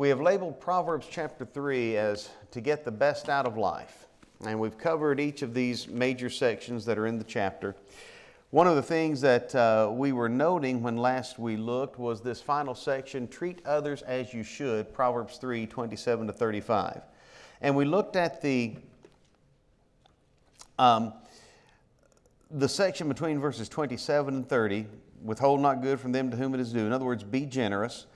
We have labeled Proverbs chapter 3 as to get the best out of life. And we've covered each of these major sections that are in the chapter. One of the things that we were noting when last we looked was this final section, treat others as you should, Proverbs 3, 27 to 35. And we looked at the section between verses 27 and 30, withhold not good from them to whom it is due. In other words, be generous,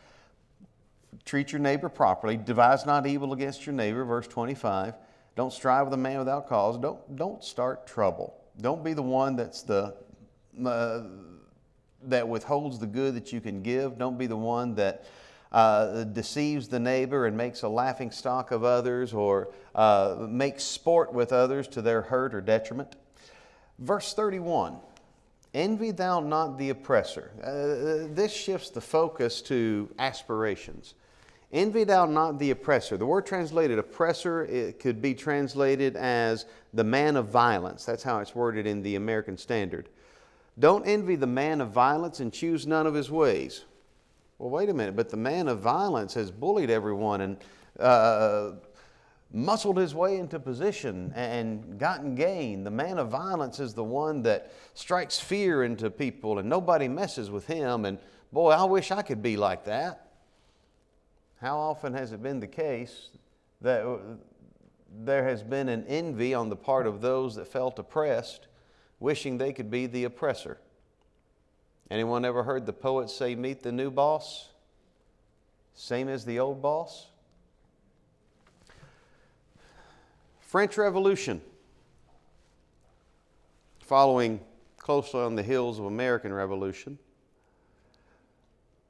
treat your neighbor properly, devise not evil against your neighbor, verse 25. Don't strive with a man without cause. Don't start trouble. Don't be the one that's that withholds the good that you can give. Don't be the one that deceives the neighbor and makes a laughing stock of others, or makes sport with others to their hurt or detriment. Verse 31, envy thou not the oppressor. This shifts the focus to aspirations. Envy thou not the oppressor. The word translated oppressor, it could be translated as the man of violence. That's how it's worded in the American Standard. Don't envy the man of violence and choose none of his ways. Well, wait a minute, but the man of violence has bullied everyone and muscled his way into position and gotten gain. The man of violence is the one that strikes fear into people and nobody messes with him. And boy, I wish I could be like that. How often has it been the case that there has been an envy on the part of those that felt oppressed, wishing they could be the oppressor? Anyone ever heard the poet say, meet the new boss, same as the old boss? French Revolution, following closely on the heels of American Revolution.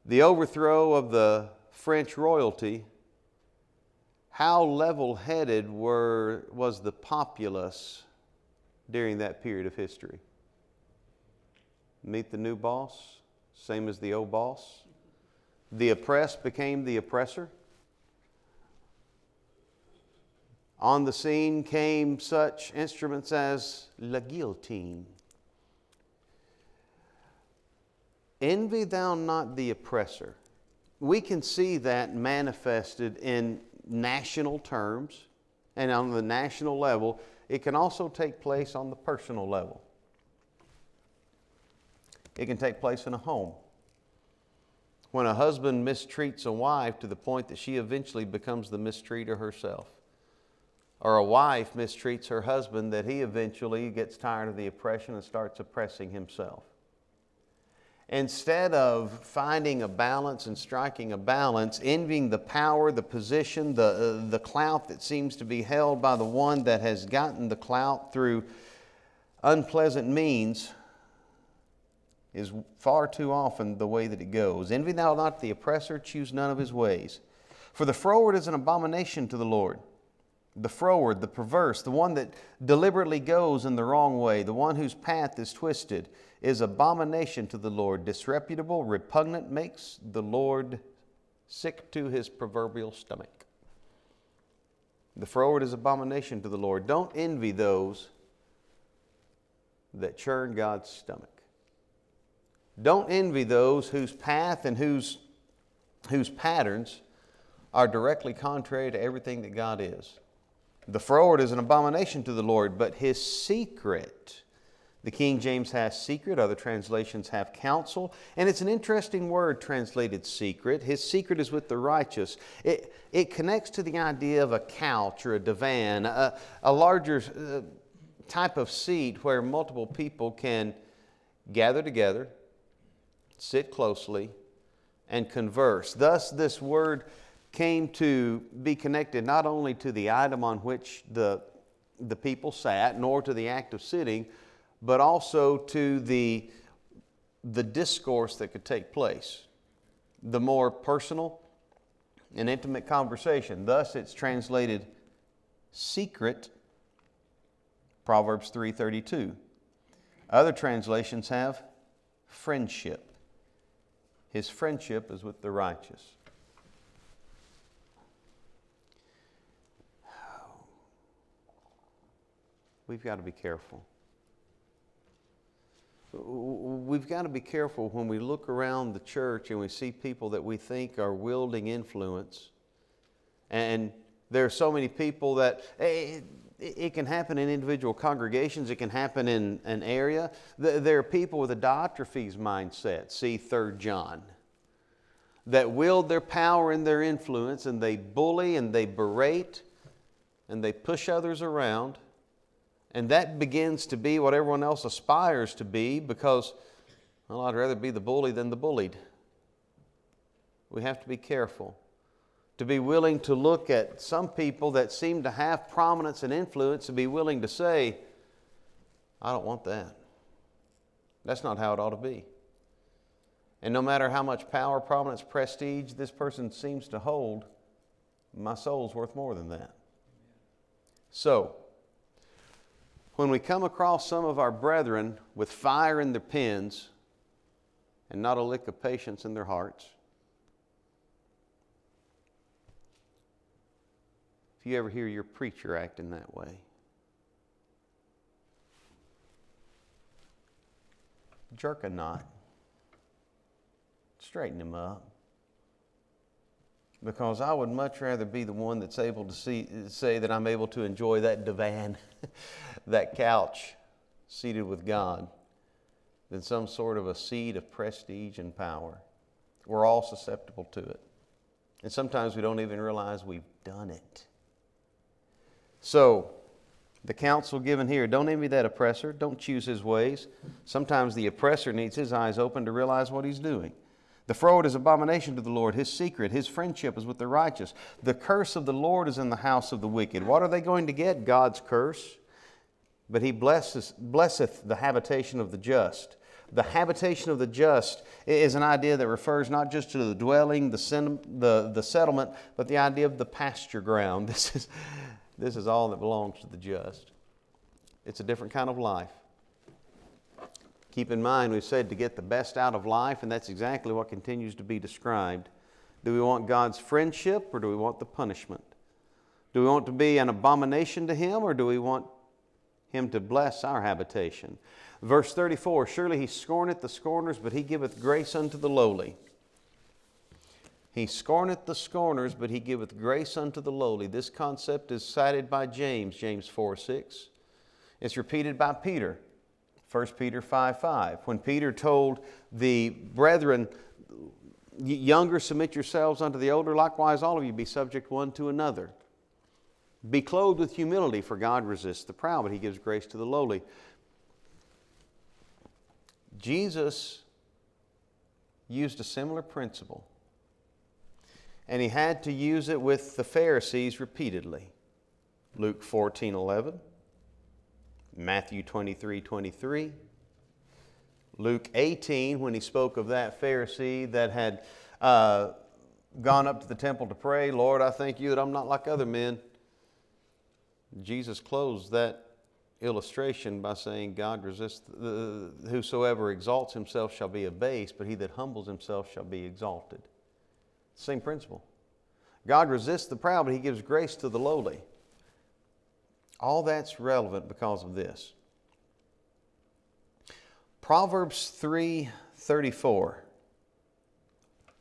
The overthrow of the French royalty. How level-headed was the populace during that period of history? Meet the new boss, same as the old boss. The oppressed became the oppressor. On the scene came such instruments as la guillotine. Envy thou not the oppressor. We can see that manifested in national terms, and on the national level. It can also take place on the personal level. It can take place in a home. When a husband mistreats a wife to the point that she eventually becomes the mistreater herself. Or a wife mistreats her husband that he eventually gets tired of the oppression and starts oppressing himself. Instead of finding a balance and striking a balance, envying the power, the position, the clout that seems to be held by the one that has gotten the clout through unpleasant means, is far too often the way that it goes. Envy thou not the oppressor, choose none of his ways. For the froward is an abomination to the Lord. The froward, the perverse, the one that deliberately goes in the wrong way, the one whose path is twisted, is abomination to the Lord. Disreputable, repugnant, makes the Lord sick to his proverbial stomach. The froward is abomination to the Lord. Don't envy those that churn God's stomach. Don't envy those whose path and whose patterns are directly contrary to everything that God is. The froward is an abomination to the Lord, but his secret, the King James has secret, other translations have counsel, and it's an interesting word translated secret. His secret is with the righteous. It connects to the idea of a couch or a divan, a larger type of seat where multiple people can gather together, sit closely, and converse. Thus, this word came to be connected not only to the item on which the people sat, nor to the act of sitting, but also to the discourse that could take place, the more personal and intimate conversation. Thus, it's translated secret, Proverbs 3:32. Other translations have friendship. His friendship is with the righteous. We've got to be careful. We've got to be careful when we look around the church and we see people that we think are wielding influence And there are so many people that it can happen in individual congregations. It can happen in an area. There are people with a Diotrephes mindset, see 3 John, that wield their power and their influence, and they bully and they berate and they push others around. And that begins to be what everyone else aspires to be, because, well, I'd rather be the bully than the bullied. We have to be careful to be willing to look at some people that seem to have prominence and influence and be willing to say, I don't want that. That's not how it ought to be. And no matter how much power, prominence, prestige this person seems to hold, my soul's worth more than that. So, when we come across some of our brethren with fire in their pens and not a lick of patience in their hearts, if you ever hear your preacher acting that way, jerk a knot, straighten him up. Because I would much rather be the one that's able to say that I'm able to enjoy that divan, that couch, seated with God, than some sort of a seat of prestige and power. We're all susceptible to it. And sometimes we don't even realize we've done it. So, the counsel given here, don't envy that oppressor, don't choose his ways. Sometimes the oppressor needs his eyes open to realize what he's doing. The froward is abomination to the Lord. His secret, his friendship is with the righteous. The curse of the Lord is in the house of the wicked. What are they going to get? God's curse. But he blesseth the habitation of the just. The habitation of the just is an idea that refers not just to the dwelling, the settlement, but the idea of the pasture ground. This is all that belongs to the just. It's a different kind of life. Keep in mind, we've said to get the best out of life, and that's exactly what continues to be described. Do we want God's friendship, or do we want the punishment? Do we want to be an abomination to Him, or do we want Him to bless our habitation? Verse 34, surely He scorneth the scorners, but He giveth grace unto the lowly. He scorneth the scorners, but He giveth grace unto the lowly. This concept is cited by James 4:6. It's repeated by Peter, 1 Peter 5:5. When Peter told the brethren, younger, submit yourselves unto the older, likewise all of you be subject one to another. Be clothed with humility, for God resists the proud, but He gives grace to the lowly. Jesus used a similar principle, and He had to use it with the Pharisees repeatedly. Luke 14:11, Matthew 23:23, Luke 18, when He spoke of that Pharisee that had gone up to the temple to pray, Lord, I thank You that I'm not like other men. Jesus closed that illustration by saying, God resists, whosoever exalts himself shall be abased, but he that humbles himself shall be exalted. Same principle. God resists the proud, but He gives grace to the lowly. All that's relevant because of this. Proverbs 3:34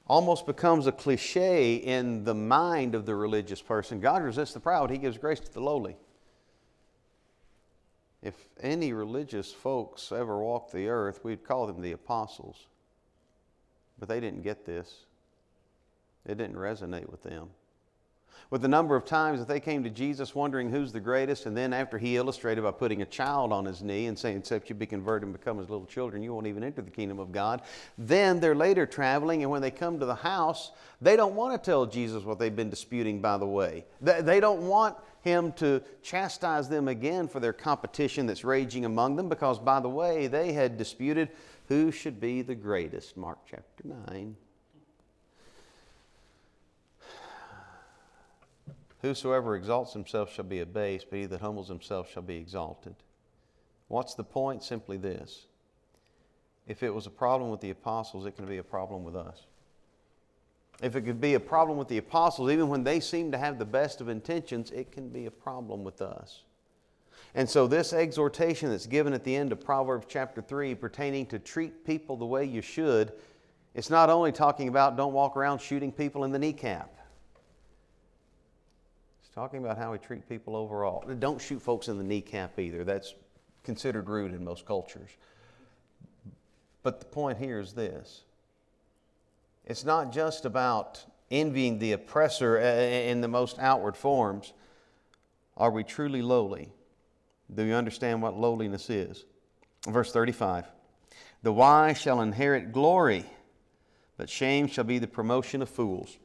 almost becomes a cliche in the mind of the religious person. God resists the proud, He gives grace to the lowly. If any religious folks ever walked the earth, we'd call them the apostles. But they didn't get this. It didn't resonate with them. With the number of times that they came to Jesus wondering who's the greatest, and then after He illustrated by putting a child on His knee and saying, except you be converted and become as little children, you won't even enter the kingdom of God. Then they're later traveling, and when they come to the house, they don't want to tell Jesus what they've been disputing by the way. They don't want Him to chastise them again for their competition that's raging among them, because by the way, they had disputed who should be the greatest. Mark chapter 9. Whosoever exalts himself shall be abased, but he that humbles himself shall be exalted. What's the point? Simply this. If it was a problem with the apostles, it can be a problem with us. If it could be a problem with the apostles, even when they seem to have the best of intentions, it can be a problem with us. And so this exhortation that's given at the end of Proverbs chapter 3 pertaining to treat people the way you should, it's not only talking about don't walk around shooting people in the kneecap. talking about how we treat people overall. Don't shoot folks in the kneecap either. That's considered rude in most cultures. But the point here is this. It's not just about envying the oppressor in the most outward forms. Are we truly lowly? Do you understand what lowliness is? Verse 35. The wise shall inherit glory, but shame shall be the promotion of fools.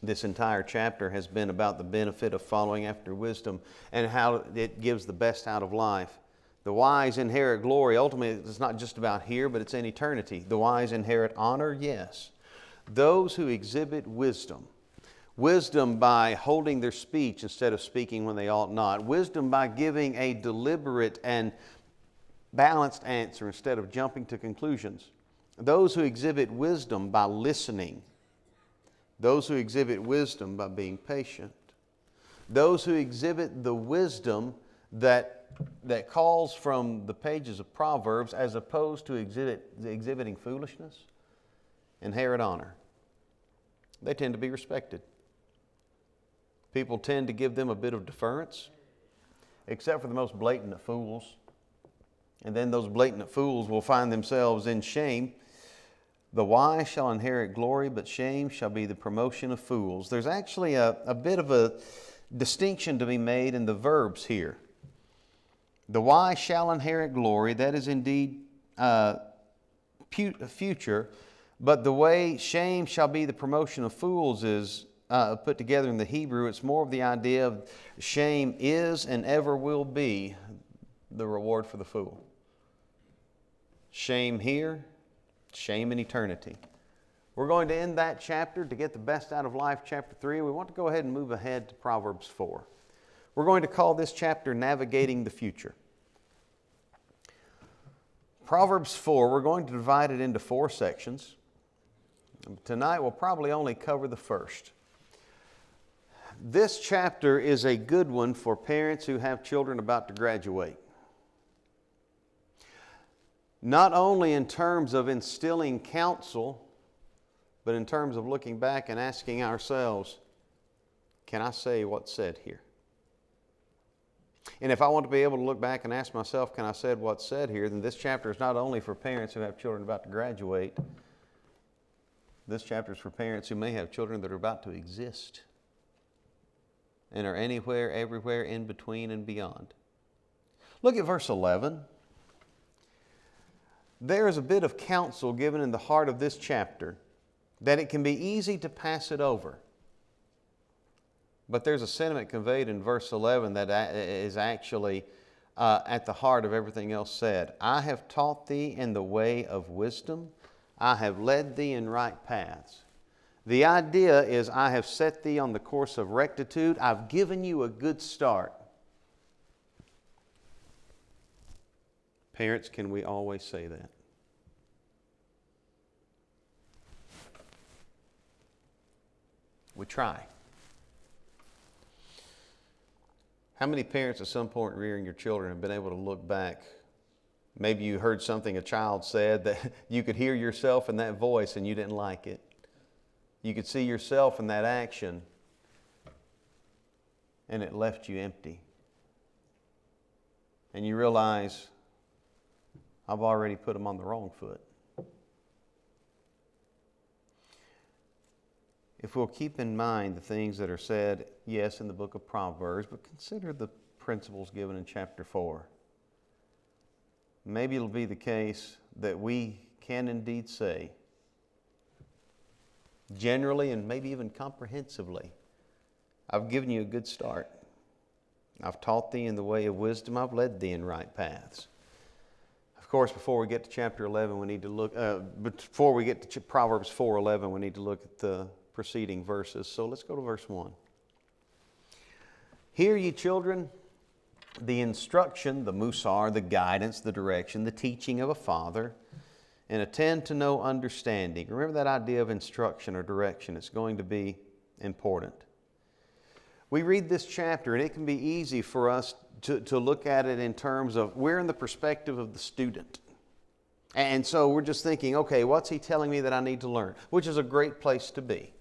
This entire chapter has been about the benefit of following after wisdom and how it gives the best out of life. The wise inherit glory. Ultimately, it's not just about here, but it's in eternity. The wise inherit honor, yes. Those who exhibit wisdom. Wisdom by holding their speech instead of speaking when they ought not. Wisdom by giving a deliberate and balanced answer instead of jumping to conclusions. Those who exhibit wisdom by listening. Those who exhibit wisdom by being patient. Those who exhibit the wisdom that calls from the pages of Proverbs as opposed to exhibiting foolishness, inherit honor. They tend to be respected. People tend to give them a bit of deference, except for the most blatant of fools. And then those blatant fools will find themselves in shame. The wise shall inherit glory, but shame shall be the promotion of fools. There's actually a bit of a distinction to be made in the verbs here. The wise shall inherit glory, that is indeed future, but the way shame shall be the promotion of fools is put together in the Hebrew. It's more of the idea of shame is and ever will be the reward for the fool. Shame here, shame in eternity. We're going to end that chapter to get the best out of life, chapter 3. We want to go ahead and move ahead to Proverbs 4. We're going to call this chapter Navigating the Future. Proverbs 4, we're going to divide it into 4 sections. Tonight we'll probably only cover the first. This chapter is a good one for parents who have children about to graduate. Not only in terms of instilling counsel, but in terms of looking back and asking ourselves, can I say what's said here? And if I want to be able to look back and ask myself, can I say what's said here, then this chapter is not only for parents who have children about to graduate. This chapter is for parents who may have children that are about to exist and are anywhere, everywhere, in between and beyond. Look at verse 11. There is a bit of counsel given in the heart of this chapter that it can be easy to pass it over. But there's a sentiment conveyed in verse 11 that is actually at the heart of everything else said. I have taught thee in the way of wisdom. I have led thee in right paths. The idea is I have set thee on the course of rectitude. I've given you a good start. Parents, can we always say that? We try. How many parents at some point rearing your children have been able to look back? Maybe you heard something a child said that you could hear yourself in that voice and you didn't like it. You could see yourself in that action and it left you empty. And you realize, I've already put them on the wrong foot. If we'll keep in mind the things that are said, yes, in the book of Proverbs, but consider the principles given in chapter 4. Maybe it'll be the case that we can indeed say, generally and maybe even comprehensively, I've given you a good start. I've taught thee in the way of wisdom. I've led thee in right paths. Of course, before we get to chapter 11, we need to look, before we get to Proverbs 4:11, we need to look at the preceding verses. So let's go to verse 1. Hear ye children, the instruction, the musar, the guidance, the direction, the teaching of a father, and attend to know understanding. Remember that idea of instruction or direction. It's going to be important. We read this chapter and it can be easy for us to look at it in terms of we're in the perspective of the student. And so we're just thinking, okay, what's he telling me that I need to learn? Which is a great place to be.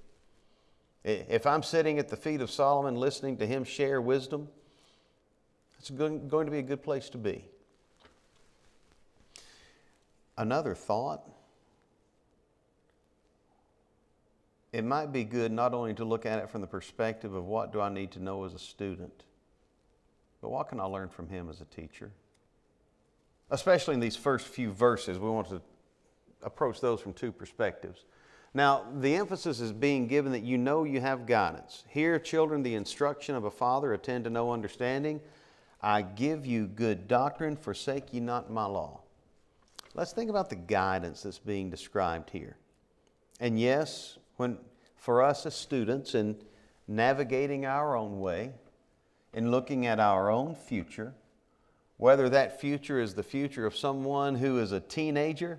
If I'm sitting at the feet of Solomon listening to him share wisdom, it's going to be a good place to be. Another thought, it might be good not only to look at it from the perspective of what do I need to know as a student, but what can I learn from him as a teacher? Especially in these first few verses, we want to approach those from two perspectives. Now, the emphasis is being given that you know you have guidance. Hear, children, the instruction of a father, attend to no understanding. I give you good doctrine, forsake ye not my law. Let's think about the guidance that's being described here. And yes, for us as students in navigating our own way, in looking at our own future, whether that future is the future of someone who is a teenager,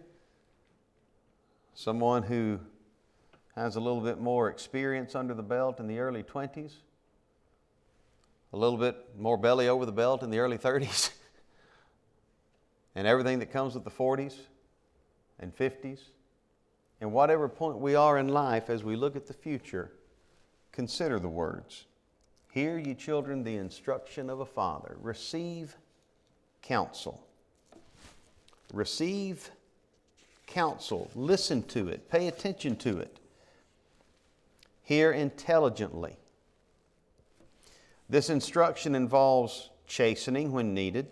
someone who has a little bit more experience under the belt in the early 20s, a little bit more belly over the belt in the early 30s, and everything that comes with the 40s and 50s, and whatever point we are in life as we look at the future, consider the words. Hear, ye children, the instruction of a father. Receive counsel. Receive counsel. Listen to it. Pay attention to it. Hear intelligently. This instruction involves chastening when needed.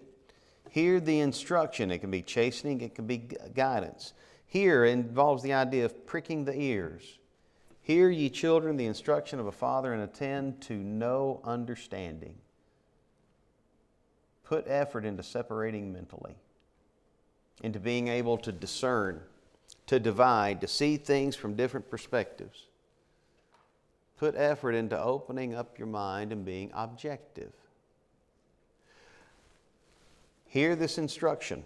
Hear the instruction. It can be chastening, it can be guidance. Hear involves the idea of pricking the ears. Hear, ye children, the instruction of a father, and attend to no understanding. Put effort into separating mentally, into being able to discern, to divide, to see things from different perspectives. Put effort into opening up your mind and being objective. Hear this instruction.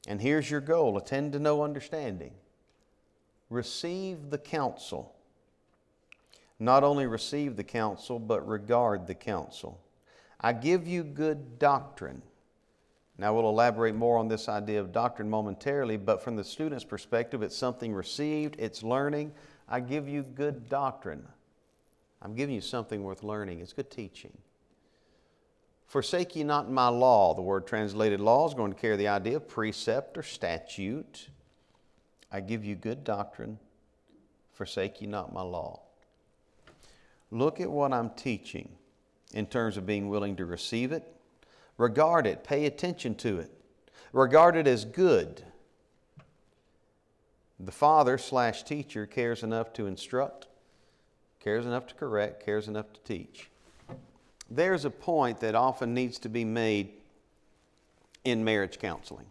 And here's your goal. Attend to no understanding. Receive the counsel. Not only receive the counsel, but regard the counsel. I give you good doctrine. Now we'll elaborate more on this idea of doctrine momentarily, but from the student's perspective, it's something received, it's learning. I give you good doctrine. I'm giving you something worth learning. It's good teaching. Forsake ye not my law. The word translated law is going to carry the idea of precept or statute. I give you good doctrine. Forsake ye not my law. Look at what I'm teaching in terms of being willing to receive it. Regard it. Pay attention to it. Regard it as good. The father/teacher cares enough to instruct, cares enough to correct, cares enough to teach. There's a point that often needs to be made in marriage counseling,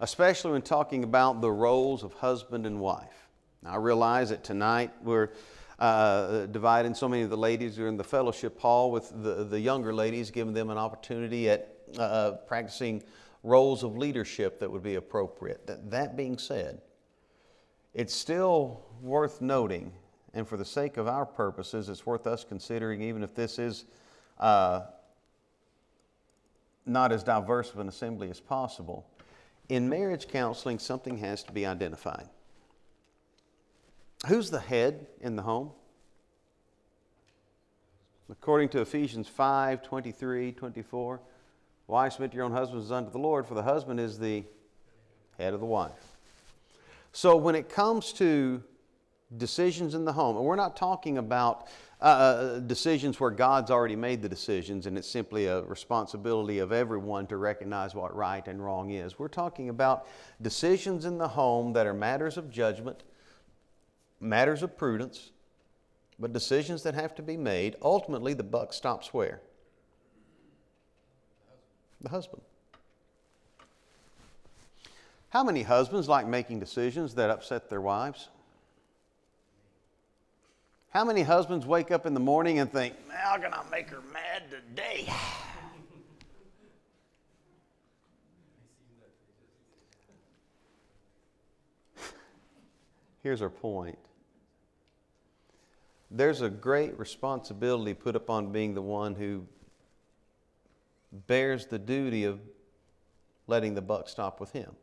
especially when talking about the roles of husband and wife. Now, I realize that tonight we're dividing so many of the ladies who are in the fellowship hall with the younger ladies, giving them an opportunity at practicing roles of leadership that would be appropriate. That being said, it's still worth noting, and for the sake of our purposes, it's worth us considering, even if this is not as diverse of an assembly as possible. In marriage counseling, something has to be identified. Who's the head in the home? According to Ephesians 5, 23, 24, wives, submit to your own husbands as unto the Lord, for the husband is the head of the wife. So when it comes to decisions in the home, and we're not talking about decisions where God's already made the decisions and it's simply a responsibility of everyone to recognize what right and wrong is. We're talking about decisions in the home that are matters of judgment, matters of prudence, but decisions that have to be made. Ultimately, the buck stops where? The husband. How many husbands like making decisions that upset their wives? How many husbands wake up in the morning and think, how can I make her mad today? Here's our point. There's a great responsibility put upon being the one who bears the duty of letting the buck stop with him.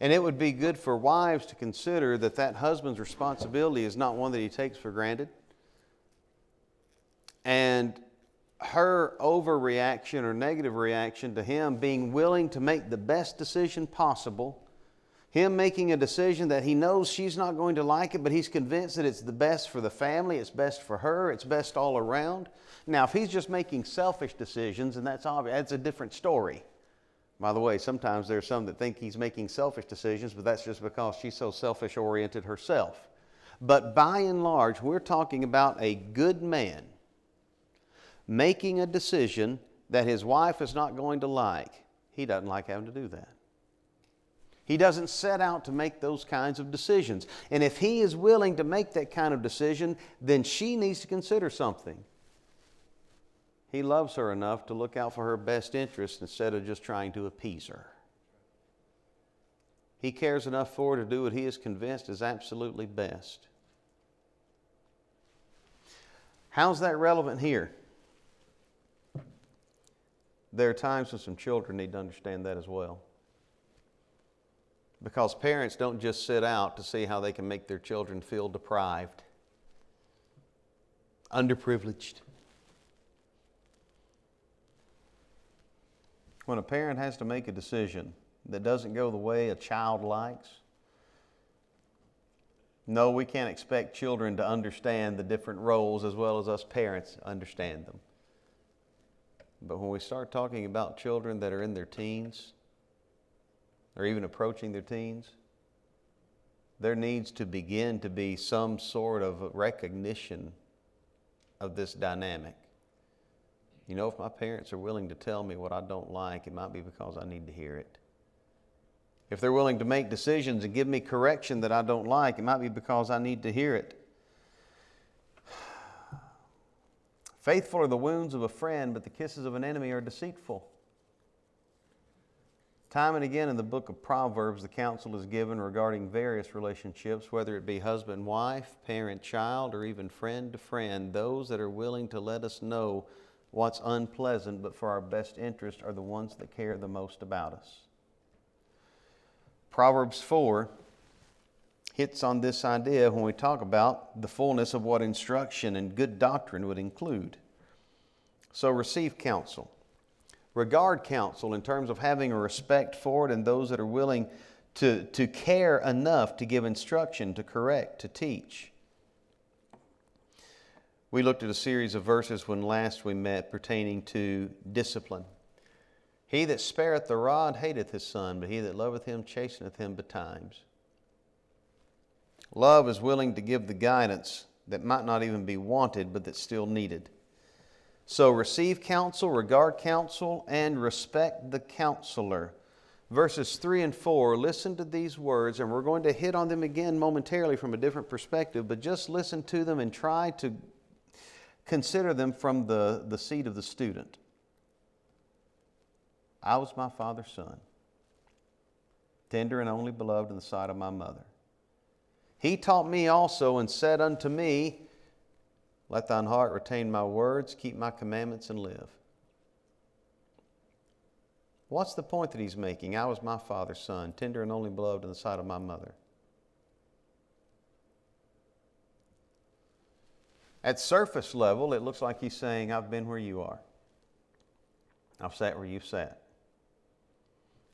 And it would be good for wives to consider that that husband's responsibility is not one that he takes for granted. And her overreaction or negative reaction to him being willing to make the best decision possible, him making a decision that he knows she's not going to like it, but he's convinced that it's the best for the family, it's best for her, it's best all around. Now, if he's just making selfish decisions, and that's obvious, that's a different story. By the way, sometimes there's some that think he's making selfish decisions, but that's just because she's so selfish-oriented herself. But by and large, we're talking about a good man making a decision that his wife is not going to like. He doesn't like having to do that. He doesn't set out to make those kinds of decisions. And if he is willing to make that kind of decision, then she needs to consider something. He loves her enough to look out for her best interest instead of just trying to appease her. He cares enough for her to do what he is convinced is absolutely best. How's that relevant here? There are times when some children need to understand that as well. Because parents don't just sit out to see how they can make their children feel deprived, underprivileged. When a parent has to make a decision that doesn't go the way a child likes, no, we can't expect children to understand the different roles as well as us parents understand them. But when we start talking about children that are in their teens, or even approaching their teens, there needs to begin to be some sort of recognition of this dynamic. You know, if my parents are willing to tell me what I don't like, it might be because I need to hear it. If they're willing to make decisions and give me correction that I don't like, it might be because I need to hear it. Faithful are the wounds of a friend, but the kisses of an enemy are deceitful. Time and again in the book of Proverbs, the counsel is given regarding various relationships, whether it be husband, wife, parent, child, or even friend to friend. Those that are willing to let us know what's unpleasant, but for our best interest, are the ones that care the most about us. Proverbs 4 hits on this idea when we talk about the fullness of what instruction and good doctrine would include. So receive counsel. Regard counsel in terms of having a respect for it and those that are willing to care enough to give instruction, to correct, to teach. We looked at a series of verses when last we met pertaining to discipline. He that spareth the rod hateth his son, but he that loveth him chasteneth him betimes. Love is willing to give the guidance that might not even be wanted, but that's still needed. So receive counsel, regard counsel, and respect the counselor. Verses 3 and 4, listen to these words, and we're going to hit on them again momentarily from a different perspective, but just listen to them and try to consider them from the seat of the student. I was my father's son, tender and only beloved in the sight of my mother. He taught me also and said unto me, let thine heart retain my words, keep my commandments, and live. What's the point that he's making? I was my father's son, tender and only beloved in the sight of my mother. At surface level, it looks like he's saying, I've been where you are. I've sat where you've sat.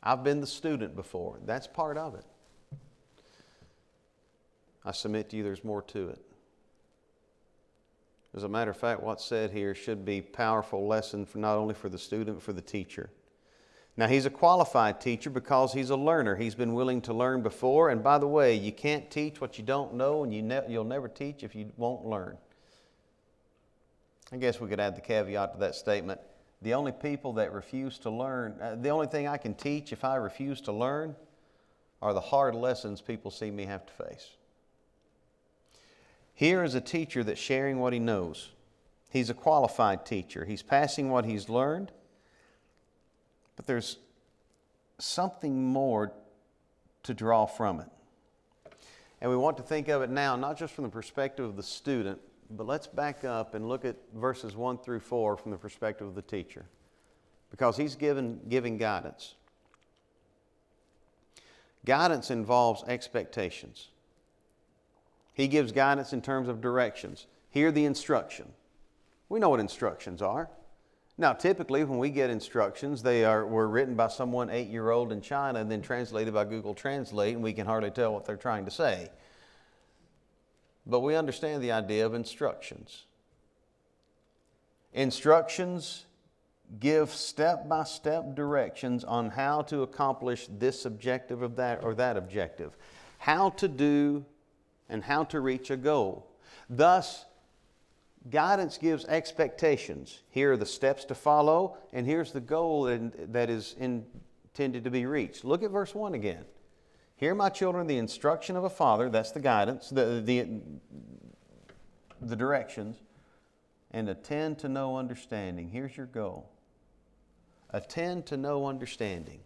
I've been the student before. That's part of it. I submit to you there's more to it. As a matter of fact, what's said here should be a powerful lesson for not only for the student, but for the teacher. Now, he's a qualified teacher because he's a learner. He's been willing to learn before. And by the way, you can't teach what you don't know, and you'll never teach if you won't learn. I guess we could add the caveat to that statement. The only people that refuse to learn, the only thing I can teach if I refuse to learn are the hard lessons people see me have to face. Here is a teacher that's sharing what he knows. He's a qualified teacher. He's passing what he's learned, but there's something more to draw from it. And we want to think of it now, not just from the perspective of the student, but let's back up and look at verses 1 through 4 from the perspective of the teacher, because he's giving guidance. Guidance involves expectations. He gives guidance in terms of directions. Hear the instruction. We know what instructions are. Now, typically, when we get instructions, were written by someone 8-year-old in China and then translated by Google Translate, and we can hardly tell what they're trying to say. But we understand the idea of instructions. Instructions give step-by-step directions on how to accomplish this objective of that or that objective, how to do and how to reach a goal. Thus, guidance gives expectations. Here are the steps to follow, and here's the goal that is intended to be reached. Look at verse 1 again. Hear, my children, the instruction of a father, that's the guidance, the directions, and attend to know understanding. Here's your goal. Attend to know understanding.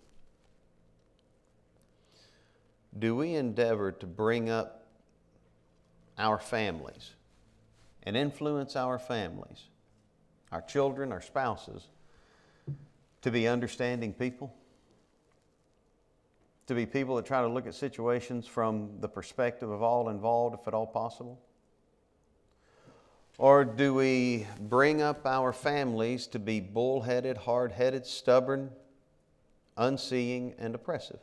Do we endeavor to bring up our families and influence our families, our children, our spouses, to be understanding people? To be people that try to look at situations from the perspective of all involved, if at all possible? Or do we bring up our families to be bullheaded, hard-headed, stubborn, unseeing, and oppressive?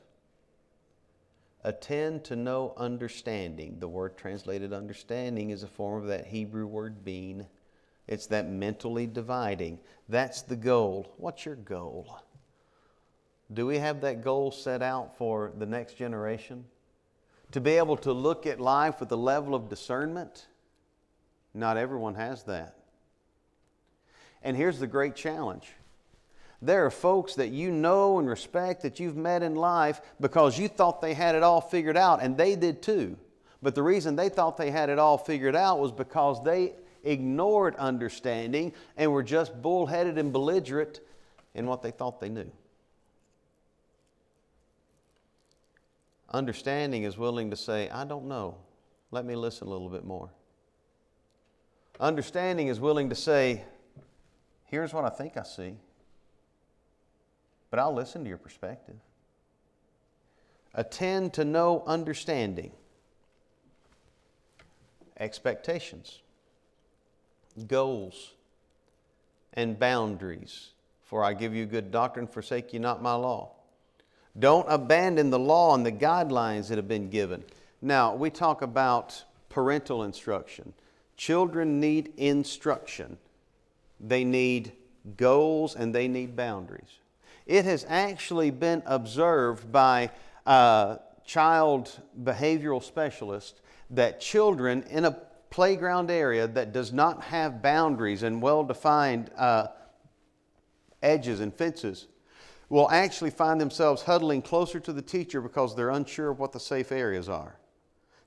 Attend to know understanding. The word translated understanding is a form of that Hebrew word being. It's that mentally dividing. That's the goal. What's your goal? Do we have that goal set out for the next generation? To be able to look at life with a level of discernment? Not everyone has that. And here's the great challenge. There are folks that you know and respect that you've met in life because you thought they had it all figured out, and they did too. But the reason they thought they had it all figured out was because they ignored understanding and were just bullheaded and belligerent in what they thought they knew. Understanding is willing to say, I don't know. Let me listen a little bit more. Understanding is willing to say, here's what I think I see, but I'll listen to your perspective. Attend to know understanding. Expectations, goals, and boundaries. For I give you good doctrine, forsake you not my law. Don't abandon the law and the guidelines that have been given. Now, we talk about parental instruction. Children need instruction. They need goals and they need boundaries. It has actually been observed by child behavioral specialists that children in a playground area that does not have boundaries and well-defined edges and fences will actually find themselves huddling closer to the teacher because they're unsure of what the safe areas are.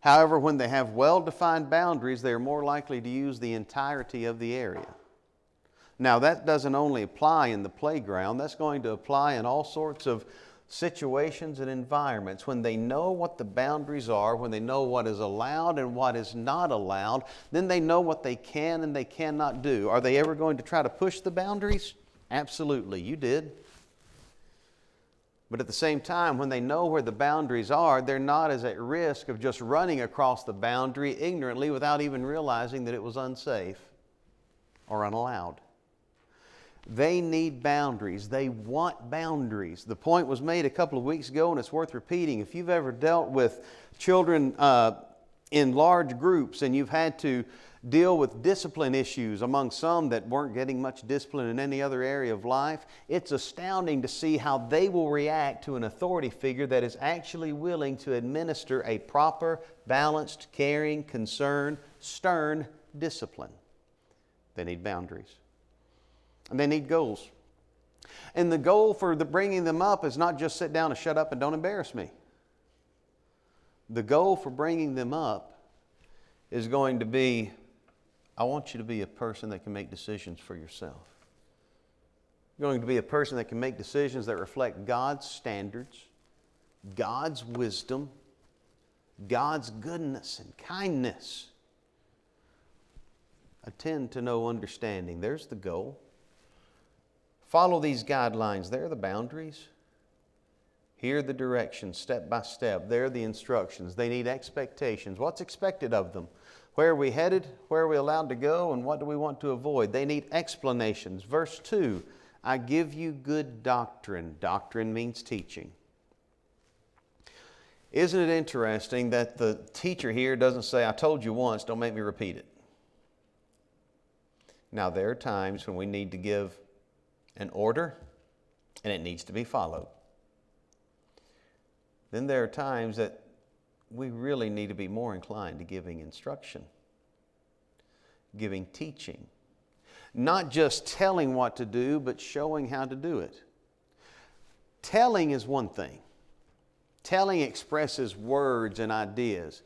However, when they have well-defined boundaries, they are more likely to use the entirety of the area. Now, that doesn't only apply in the playground. That's going to apply in all sorts of situations and environments. When they know what the boundaries are, when they know what is allowed and what is not allowed, then they know what they can and they cannot do. Are they ever going to try to push the boundaries? Absolutely, you did. But at the same time, when they know where the boundaries are, they're not as at risk of just running across the boundary ignorantly without even realizing that it was unsafe or unallowed. They need boundaries. They want boundaries. The point was made a couple of weeks ago, and it's worth repeating. If you've ever dealt with children in large groups and you've had to deal with discipline issues among some that weren't getting much discipline in any other area of life, it's astounding to see how they will react to an authority figure that is actually willing to administer a proper, balanced, caring, concerned, stern discipline. They need boundaries. And they need goals. And the goal for bringing them up is not just sit down and shut up and don't embarrass me. The goal for bringing them up is going to be, I want you to be a person that can make decisions for yourself. You're going to be a person that can make decisions that reflect God's standards, God's wisdom, God's goodness and kindness. Attend to know understanding. There's the goal. Follow these guidelines. They're the boundaries. Hear the directions step by step. They're the instructions. They need expectations. What's expected of them? Where are we headed? Where are we allowed to go? And what do we want to avoid? They need explanations. Verse 2, I give you good doctrine. Doctrine means teaching. Isn't it interesting that the teacher here doesn't say, I told you once, don't make me repeat it. Now, there are times when we need to give an order and it needs to be followed. Then there are times that we really need to be more inclined to giving instruction, giving teaching. Not just telling what to do, but showing how to do it. Telling is one thing. Telling expresses words and ideas.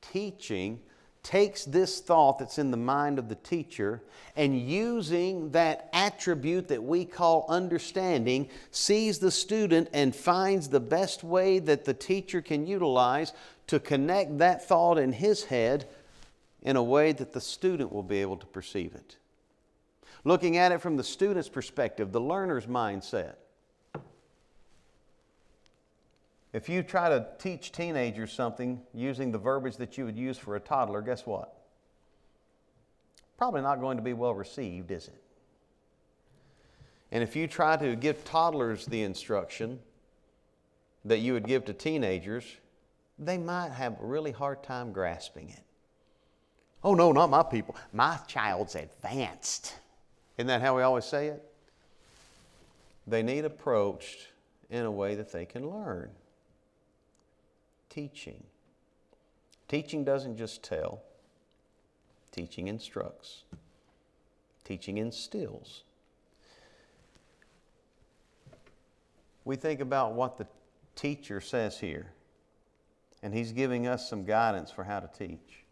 Teaching takes this thought that's in the mind of the teacher and using that attribute that we call understanding, sees the student and finds the best way that the teacher can utilize to connect that thought in his head in a way that the student will be able to perceive it. Looking at it from the student's perspective, the learner's mindset. If you try to teach teenagers something using the verbiage that you would use for a toddler, guess what? Probably not going to be well received, is it? And if you try to give toddlers the instruction that you would give to teenagers, they might have a really hard time grasping it. Oh no, not my people. My child's advanced. Isn't that how we always say it? They need approached in a way that they can learn. Teaching. Teaching doesn't just tell. Teaching instructs. Teaching instills. We think about what the teacher says here, and he's giving us some guidance for how to teach.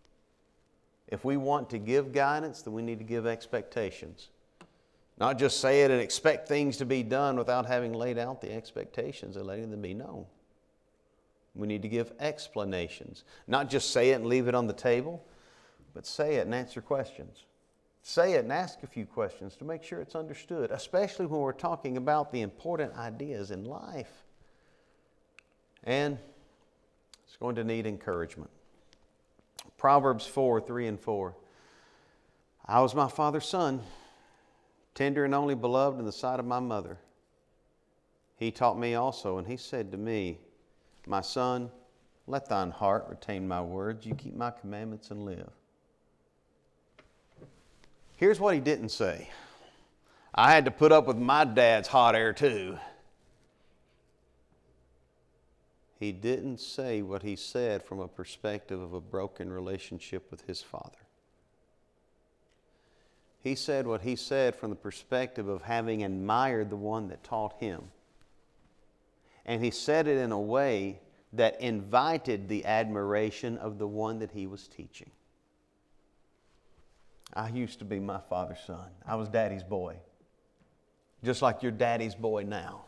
If we want to give guidance, then we need to give expectations. Not just say it and expect things to be done without having laid out the expectations and letting them be known. We need to give explanations. Not just say it and leave it on the table, but say it and answer questions. Say it and ask a few questions to make sure it's understood, especially when we're talking about the important ideas in life. And it's going to need encouragement. Proverbs 4:3-4. I was my father's son, tender and only beloved in the sight of my mother. He taught me also, and he said to me, my son, let thine heart retain my words. You keep my commandments and live. Here's what he didn't say. I had to put up with my dad's hot air too. He didn't say what he said from a perspective of a broken relationship with his father. He said what he said from the perspective of having admired the one that taught him. And he said it in a way that invited the admiration of the one that he was teaching. I used to be my father's son. I was daddy's boy. Just like you're daddy's boy now.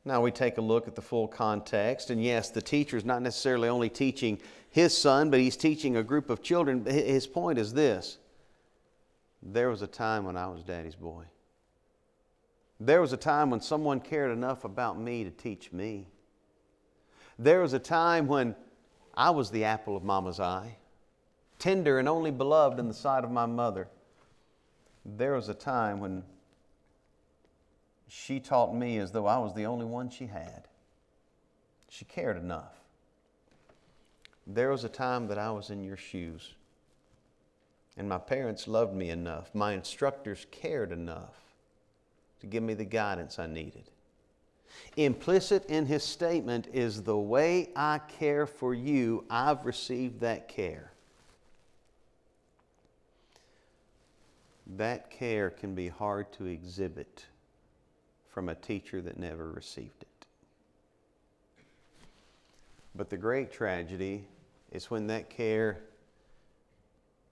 Now we take a look at the full context. And yes, the teacher is not necessarily only teaching his son, but he's teaching a group of children. His point is this. There was a time when I was daddy's boy. There was a time when someone cared enough about me to teach me. There was a time when I was the apple of mama's eye, tender and only beloved in the sight of my mother. There was a time when she taught me as though I was the only one she had. She cared enough. There was a time that I was in your shoes, and my parents loved me enough. My instructors cared enough to give me the guidance I needed. Implicit in his statement is the way I care for you, I've received that care. That care can be hard to exhibit from a teacher that never received it. But the great tragedy is when that care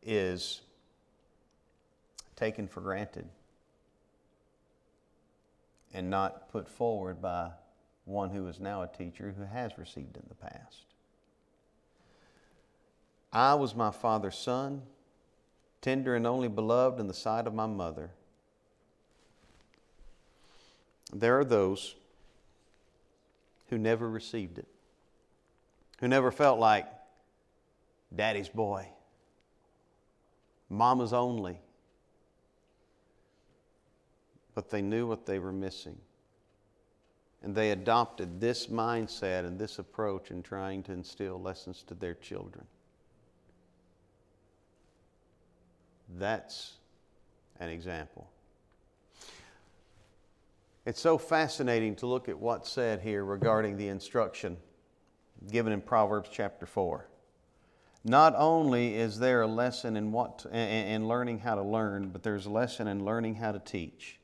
is taken for granted and not put forward by one who is now a teacher who has received in the past. I was my father's son, tender and only beloved in the sight of my mother. There are those who never received it, who never felt like daddy's boy, mama's only. But they knew what they were missing. And they adopted this mindset and this approach in trying to instill lessons to their children. That's an example. It's so fascinating to look at what's said here regarding the instruction given in Proverbs chapter 4. Not only is there a lesson in learning how to learn, but there's a lesson in learning how to teach.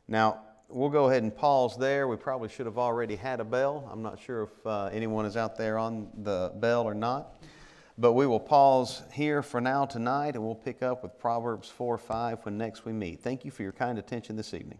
Now, we'll go ahead and pause there. We probably should have already had a bell. I'm not sure if anyone is out there on the bell or not. But we will pause here for now tonight, and we'll pick up with Proverbs 4:5 when next we meet. Thank you for your kind attention this evening.